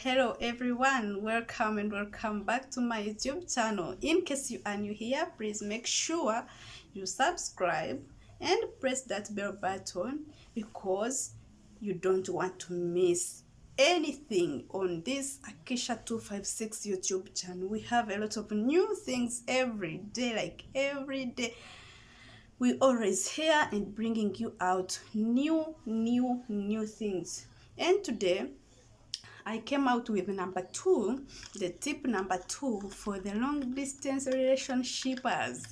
Hello everyone, welcome and welcome back to my YouTube channel. In case you are new here, please make sure you subscribe and press that bell button because you don't want to miss anything on this Aquicia 256 YouTube channel. We have a lot of new things every day, like every day. We always here and bringing you out new things. And today I came out with number 2, the tip number 2 for the long distance relationshipers.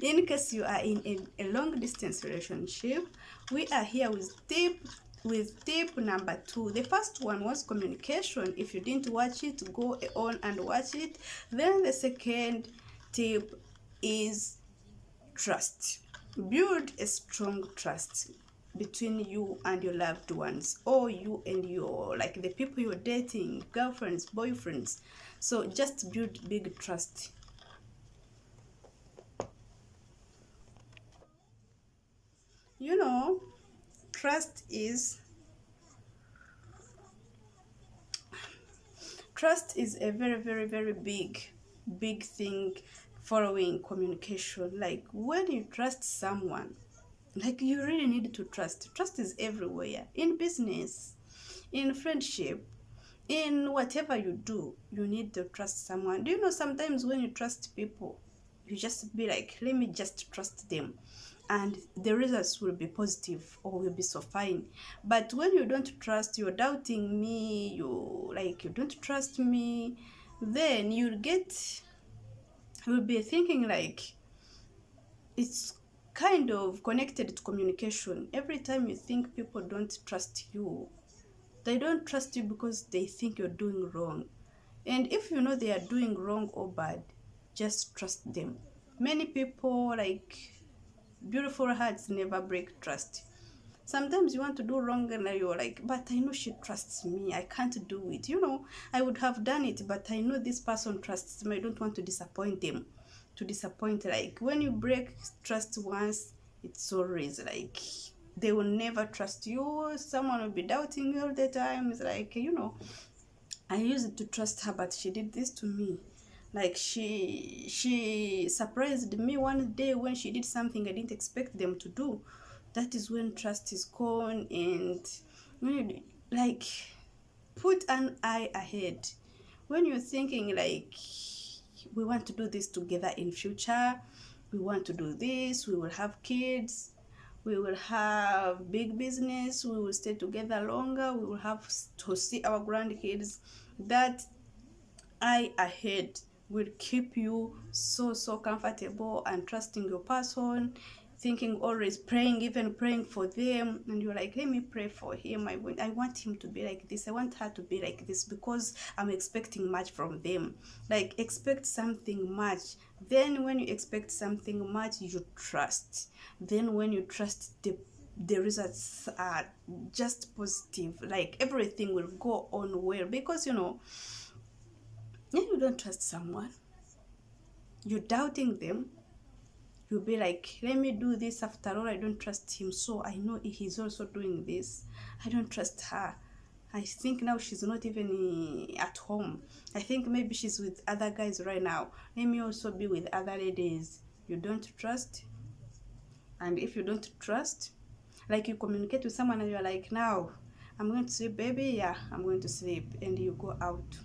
In case you are in a long distance relationship, we are here with tip number 2. The first one was communication. If you didn't watch it, go on and watch it. Then the second tip is trust. Build a strong trust between you and your loved ones, or you and your, like, the people you're dating, girlfriends, boyfriends. So just build big trust. You know, trust is a very big thing following communication. Like, when you trust someone, like, you really need to trust is everywhere, in business, in friendship, in whatever you do. You need to trust someone. Do you know, sometimes when you trust people, you just be like, let me just trust them, and the results will be positive or will be so fine. But when you don't trust, you're doubting me, you don't trust me, then you'll be thinking like, it's kind of connected to communication. Every time you think people don't trust you, they don't trust you because they think you're doing wrong. And if you know they are doing wrong or bad, just trust them. Many people, like, beautiful hearts never break trust. Sometimes you want to do wrong and you're like, but I know she trusts me, I can't do it. I would have done it, but I know this person trusts me, I don't want to disappoint them. Like, when you break trust once, it's always like they will never trust you. Someone will be doubting you all the time. It's like, I used to trust her, but she did this to me. Like, she surprised me one day when she did something I didn't expect them to do. That is when trust is gone. And when like, put an eye ahead. When you're thinking like, we want to do this together in future, we want to do this, we will have kids, we will have big business, we will stay together longer, we will have to see our grandkids. That eye ahead will keep you so comfortable and trusting your person, thinking, always praying, even praying for them. And you're like, let me pray for him, I want him to be like this, I want her to be like this, because I'm expecting much from them. Like, expect something much. Then when you expect something much, you trust. Then when you trust, the results are just positive. Like, everything will go on well, because when you don't trust someone, you're doubting them. You'll be like, let me do this, after all I don't trust him, so I know he's also doing this. I don't trust her. I think now she's not even at home. I think maybe she's with other guys right now. Let me also be with other ladies. You don't trust. And if you don't trust, like, you communicate with someone and you're like, now I'm going to sleep, baby. Yeah, I'm going to sleep. And you go out.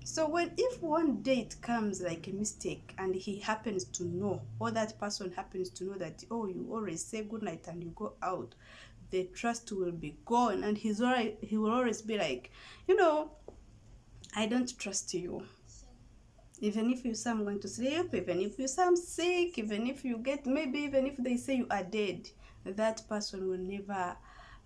So if one day it comes like a mistake and he happens to know, or that person happens to know that, oh, you always say good night and you go out, the trust will be gone. And he will always be like, I don't trust you. Even if you say I'm going to sleep, even if you say I'm sick, even if you get, maybe even if they say you are dead, that person will never,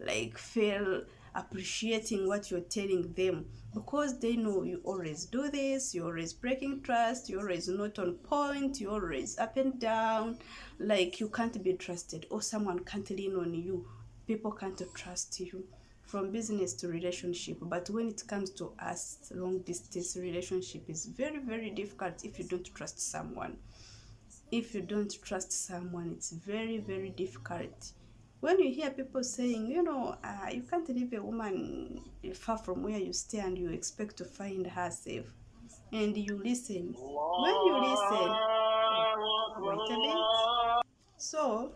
like, feel appreciating what you're telling them, because they know you always do this, you're always breaking trust, you're always not on point, you're always up and down. Like, you can't be trusted, or someone can't lean on you. People can't trust you, from business to relationship. But when it comes to us, long distance relationship is very difficult. If you don't trust someone, it's very difficult. When you hear people saying, you can't leave a woman far from where you stay and you expect to find her safe, and you listen. When you listen, wait a bit. So,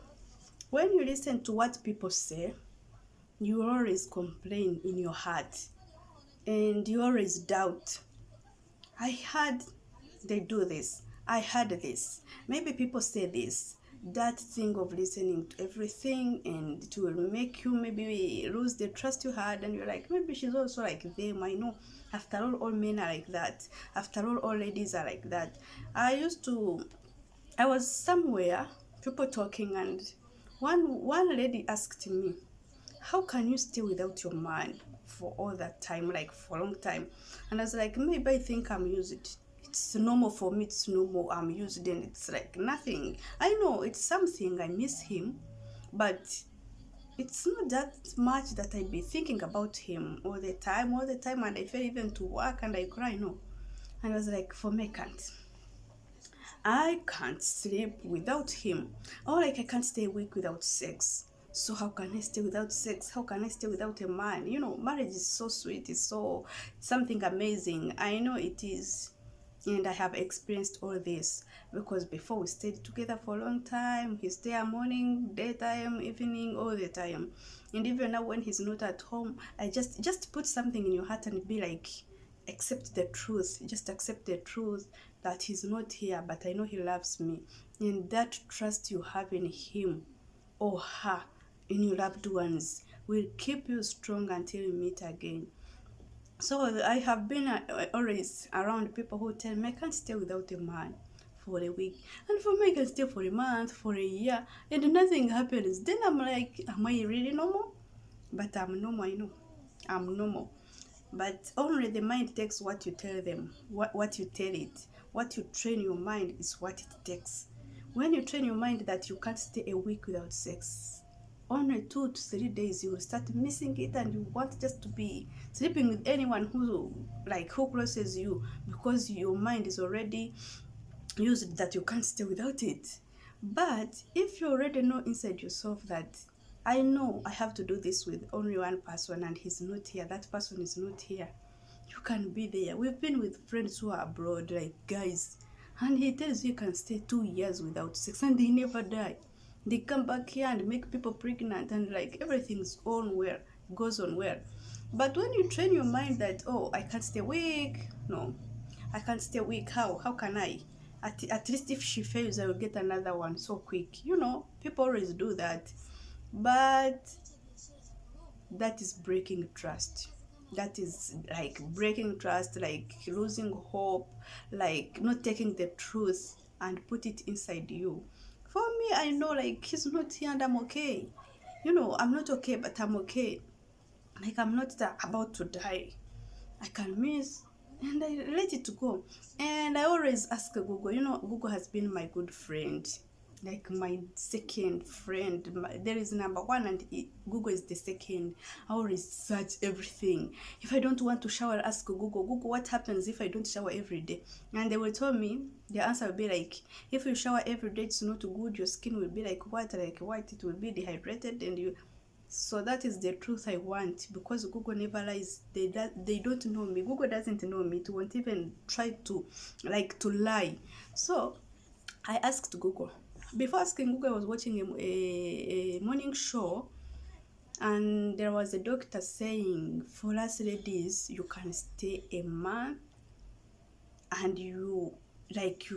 when you listen to what people say, you always complain in your heart and you always doubt. I heard they do this. I heard this. Maybe people say this. That thing of listening to everything, and it will make you maybe lose the trust you had, and you're like, maybe she's also like them. I know. After all men are like that. After all ladies are like that. I was somewhere, people talking, and one lady asked me, how can you stay without your man for all that time, like for a long time? And I was like, maybe I think I'm used. It's normal for me, it's normal, I'm used, and it's like nothing. I know it's something, I miss him, but it's not that much that I be thinking about him all the time, and I fail even to work and I cry, no. And I was like, for me, I can't sleep without him. Or like I can't stay awake without sex. So how can I stay without sex? How can I stay without a man? Marriage is so sweet. It's so something amazing. I know it is. And I have experienced all this because before we stayed together for a long time. He's there morning, daytime, evening, all the time. And even now when he's not at home, I just put something in your heart and be like, accept the truth. Just accept the truth that he's not here, but I know he loves me. And that trust you have in him or her, in your loved ones, will keep you strong until you meet again. So I have been always around people who tell me I can't stay without a man for a week. And for me, I can stay for a month, for a year, and nothing happens. Then I'm like, am I really normal? But I'm normal, I know. I'm normal. But only the mind takes what you tell them, what you tell it. What you train your mind is what it takes. When you train your mind that you can't stay a week without sex, only 2 to 3 days you will start missing it, and you want just to be sleeping with anyone who crosses you, because your mind is already used that you can't stay without it. But if you already know inside yourself that I know I have to do this with only one person and he's not here, that person is not here, you can be there. We've been with friends who are abroad, like guys, and he tells you can stay 2 years without sex and they never die. They come back here and make people pregnant, and like everything's on well, goes on well. But when you train your mind that, oh, I can't stay weak, no, I can't stay weak. How can I? At least if she fails, I will get another one so quick. People always do that. But that is breaking trust. That is like breaking trust, like losing hope, like not taking the truth and put it inside you. For me, I know like he's not here and I'm okay. I'm not okay, but I'm okay. Like I'm not about to die. I can miss and I let it go. And I always ask Google. Google has been my good friend, like my second friend. There is number one and Google is the second. I always search everything. If I don't want to shower, ask Google, what happens if I don't shower every day? And they will tell me, the answer will be like, if you shower every day, it's not good. Your skin will be like white, it will be dehydrated, and you. So that is the truth I want, because Google never lies. They don't know me. Google doesn't know me. It won't even try to lie. So I asked Google. Before asking Google, I was watching a morning show, and there was a doctor saying, for us ladies, you can stay a month and you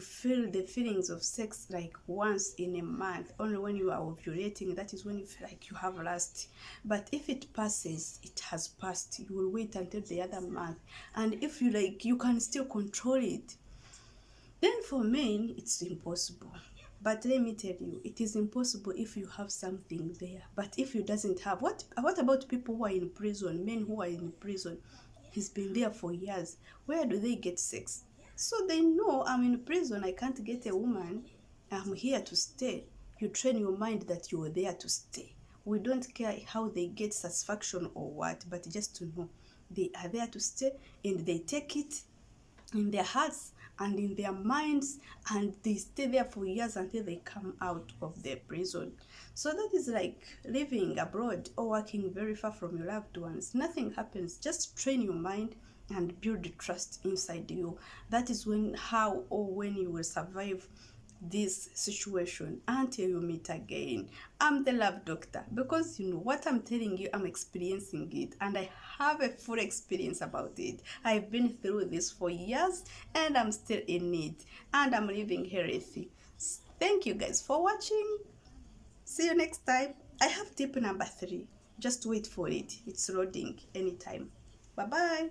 feel the feelings of sex like once in a month. Only when you are ovulating, that is when you feel like you have lust. But if it passes, it has passed. You will wait until the other month, and if you can still control it. Then for men, it's impossible. But let me tell you, it is impossible if you have something there. But if you doesn't have, what about people who are in prison, men who are in prison? He's been there for years. Where do they get sex? So they know, I'm in prison, I can't get a woman. I'm here to stay. You train your mind that you are there to stay. We don't care how they get satisfaction or what, but just to know they are there to stay, and they take it in their hearts. and in their minds, and they stay there for years until they come out of their prison. So that is like living abroad or working very far from your loved ones. Nothing happens. Just train your mind and build trust inside you. That is when you will survive this situation until you meet again. I'm the love doctor, because you know what I'm telling you, I'm experiencing it, and I have a full experience about it. I've been through this for years, and I'm still in it, and I'm living healthy. Thank you guys for watching. See you next time. I have tip number 3. Just wait for it. It's loading anytime. Bye bye.